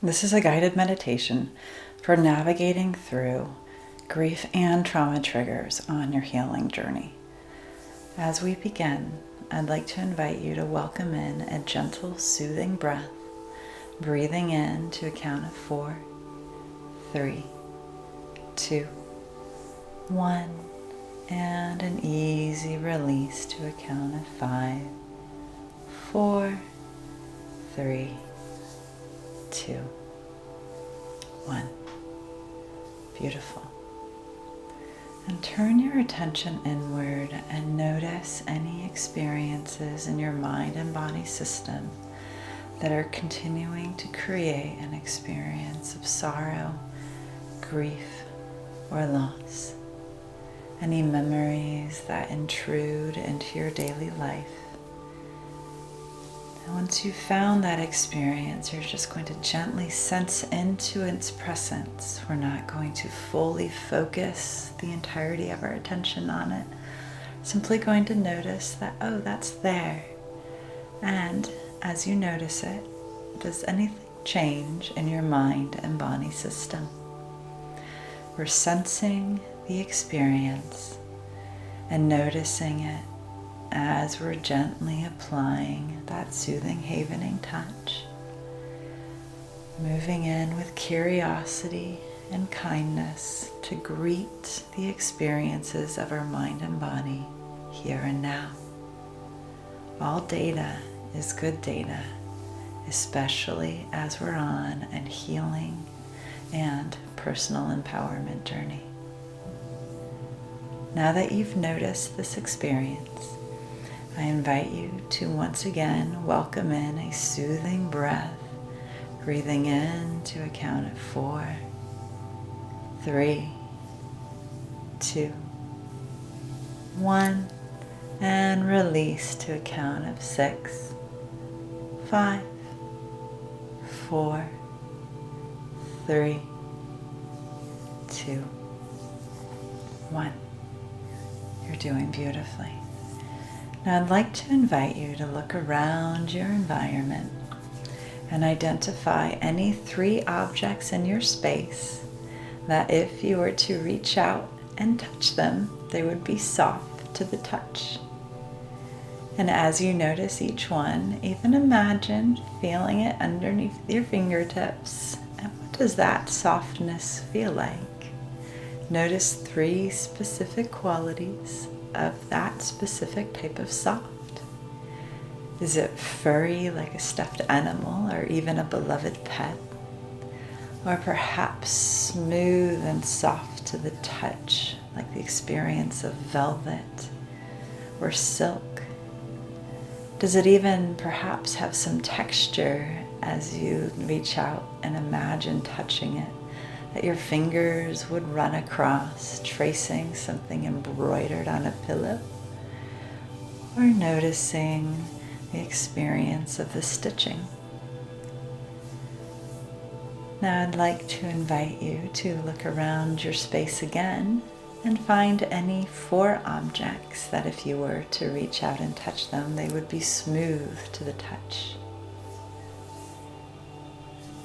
This is a guided meditation for navigating through grief and trauma triggers on your healing journey. As we begin, I'd like to invite you to welcome in a gentle, soothing breath, breathing in to a count of 4, 3, 2, 1, and an easy release to a count of 5, 4, 3, 2, 1. Beautiful. And turn your attention inward and notice any experiences in your mind and body system that are continuing to create an experience of sorrow, grief, or loss. Any memories that intrude into your daily life. And once you've found that experience, you're just going to gently sense into its presence. We're not going to fully focus the entirety of our attention on it. Simply going to notice that, oh, that's there. And as you notice it, does anything change in your mind and body system? We're sensing the experience and noticing it as we're gently applying that soothing, havening touch, moving in with curiosity and kindness to greet the experiences of our mind and body here and now. All data is good data, especially as we're on a healing and personal empowerment journey. Now that you've noticed this experience, I invite you to once again welcome in a soothing breath, breathing in to a count of 4, 3, 2, 1, and release to a count of 6, 5, 4, 3, 2, 1. You're doing beautifully. Now I'd like to invite you to look around your environment and identify any 3 objects in your space that if you were to reach out and touch them, they would be soft to the touch. And as you notice each one, even imagine feeling it underneath your fingertips. And what does that softness feel like? Notice 3 specific qualities of that specific type of soft. Is it furry like a stuffed animal or even a beloved pet? Or perhaps smooth and soft to the touch like the experience of velvet or silk? Does it even perhaps have some texture as you reach out and imagine touching it, that your fingers would run across, tracing something embroidered on a pillow? Or noticing the experience of the stitching? Now I'd like to invite you to look around your space again and find any 4 objects that if you were to reach out and touch them, they would be smooth to the touch.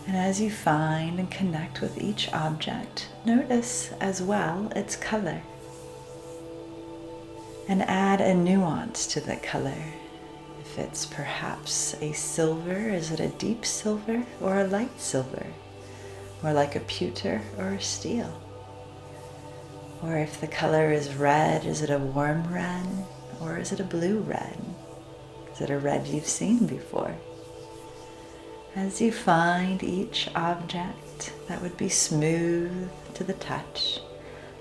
And as you find and connect with each object, notice as well its color. And add a nuance to the color. If it's perhaps a silver, is it a deep silver or a light silver? Or like a pewter or a steel? Or if the color is red, is it a warm red or is it a blue red? Is it a red you've seen before? As you find each object that would be smooth to the touch,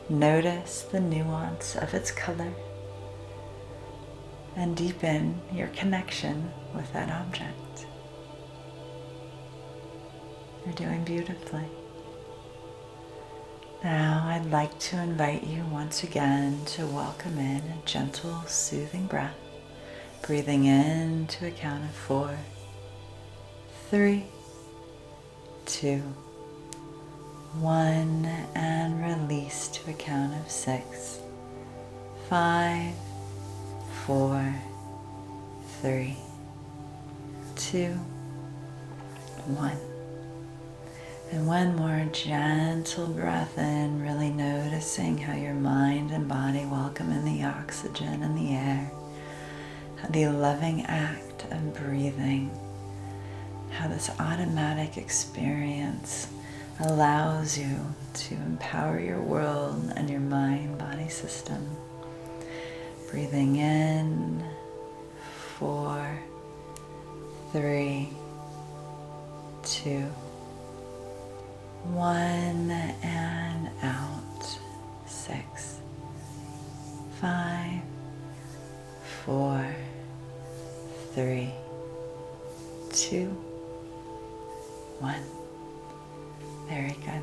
notice the nuance of its color and deepen your connection with that object. You're doing beautifully. Now I'd like to invite you once again to welcome in a gentle, soothing breath, breathing in to a count of 4, 3, 2, 1, and release to a count of 6, 5, 4, 3, 2, 1. And one more gentle breath in, really noticing how your mind and body welcome in the oxygen and the air, the loving act of breathing, how this automatic experience allows you to empower your world and your mind-body system. Breathing in, 4, 3, 2, 1, and out, 6, 5, 4, 3, 2, 1. Very good.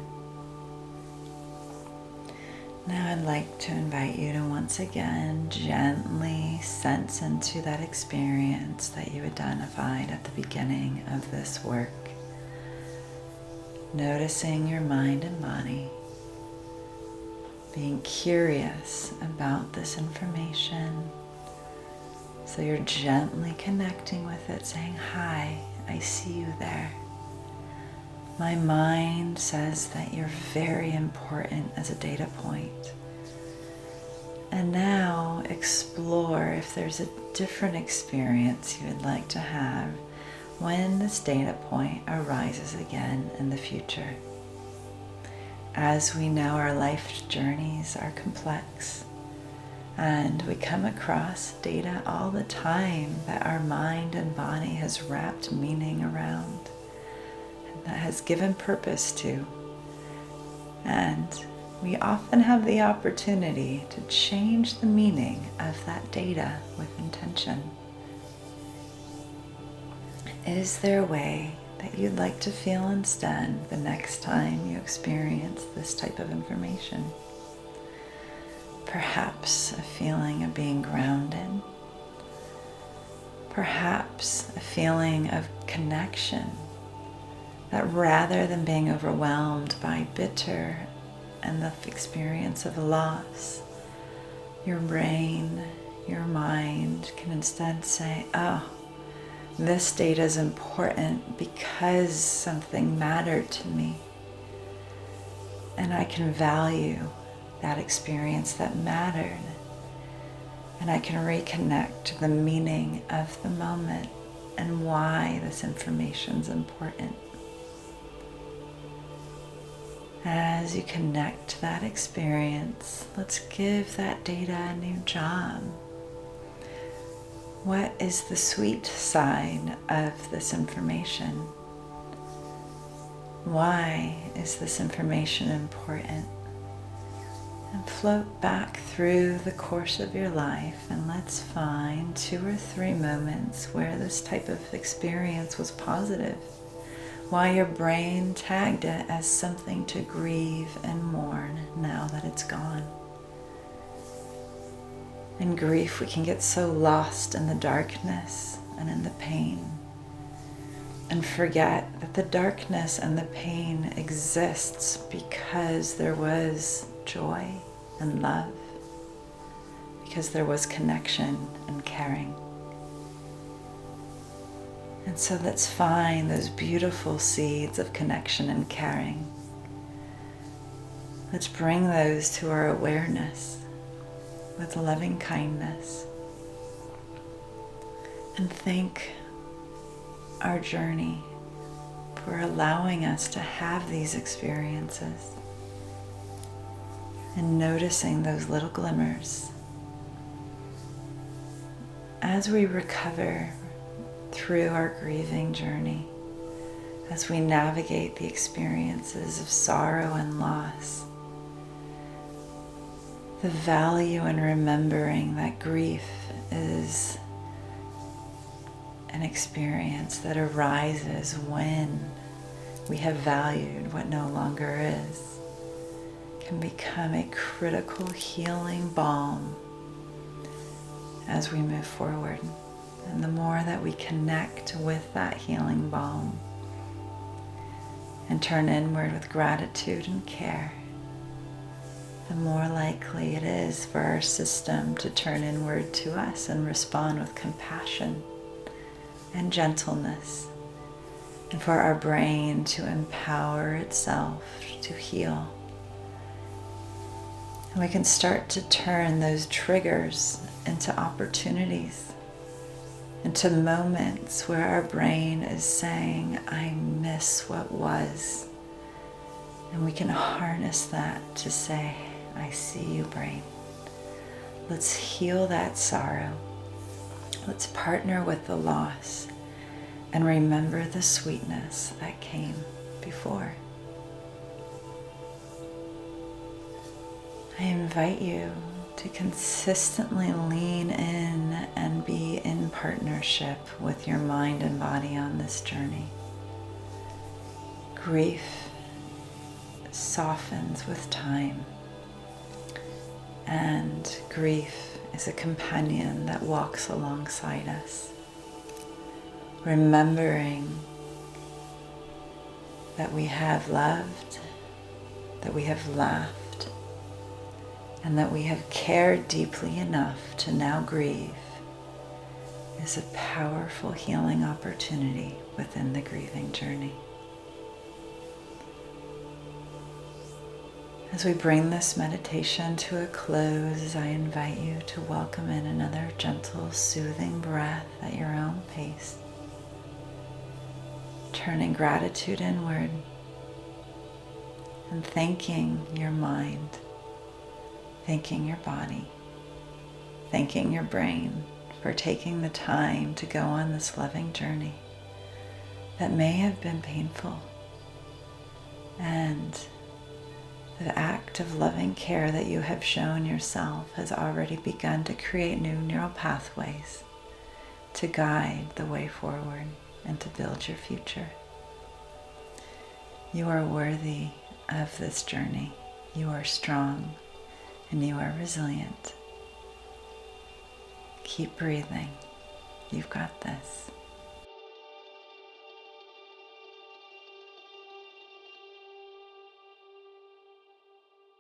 Now I'd like to invite you to once again gently sense into that experience that you identified at the beginning of this work. Noticing your mind and body, being curious about this information. So you're gently connecting with it, saying, "Hi, I see you there. My mind says that you're very important as a data point." And now explore if there's a different experience you would like to have when this data point arises again in the future. As we know, our life journeys are complex, and we come across data all the time that our mind and body has wrapped meaning around, that has given purpose to. And we often have the opportunity to change the meaning of that data with intention. Is there a way that you'd like to feel instead the next time you experience this type of information? Perhaps a feeling of being grounded. Perhaps a feeling of connection, that rather than being overwhelmed by bitter and the experience of loss, your brain, your mind can instead say, "Oh, this data is important because something mattered to me, and I can value that experience that mattered, and I can reconnect to the meaning of the moment and why this information is important." As you connect to that experience, let's give that data a new job. What is the sweet side of this information? Why is this information important? And float back through the course of your life, and let's find 2 or 3 moments where this type of experience was positive, why your brain tagged it as something to grieve and mourn now that it's gone. In grief, we can get so lost in the darkness and in the pain, and forget that the darkness and the pain exists because there was joy and love, because there was connection and caring. And so let's find those beautiful seeds of connection and caring. Let's bring those to our awareness with loving kindness, and thank our journey for allowing us to have these experiences, and noticing those little glimmers as we recover through our grieving journey, as we navigate the experiences of sorrow and loss. The value in remembering that grief is an experience that arises when we have valued what no longer is, can become a critical healing balm as we move forward. And the more that we connect with that healing balm and turn inward with gratitude and care, the more likely it is for our system to turn inward to us and respond with compassion and gentleness and for our brain to empower itself to heal. And we can start to turn those triggers into opportunities, into moments where our brain is saying, I miss what was. And we can harness that to say, I see you, brain. Let's heal that sorrow. Let's partner with the loss and remember the sweetness that came before. I invite you to consistently lean in and be in partnership with your mind and body on this journey. Grief softens with time, and grief is a companion that walks alongside us, remembering that we have loved, that we have laughed, and that we have cared deeply enough to now grieve is a powerful healing opportunity within the grieving journey. As we bring this meditation to a close, I invite you to welcome in another gentle, soothing breath at your own pace, turning gratitude inward and thanking your mind, thanking your body, thanking your brain for taking the time to go on this loving journey that may have been painful. And the act of loving care that you have shown yourself has already begun to create new neural pathways to guide the way forward and to build your future. You are worthy of this journey. You are strong and you are resilient. Keep breathing. You've got this.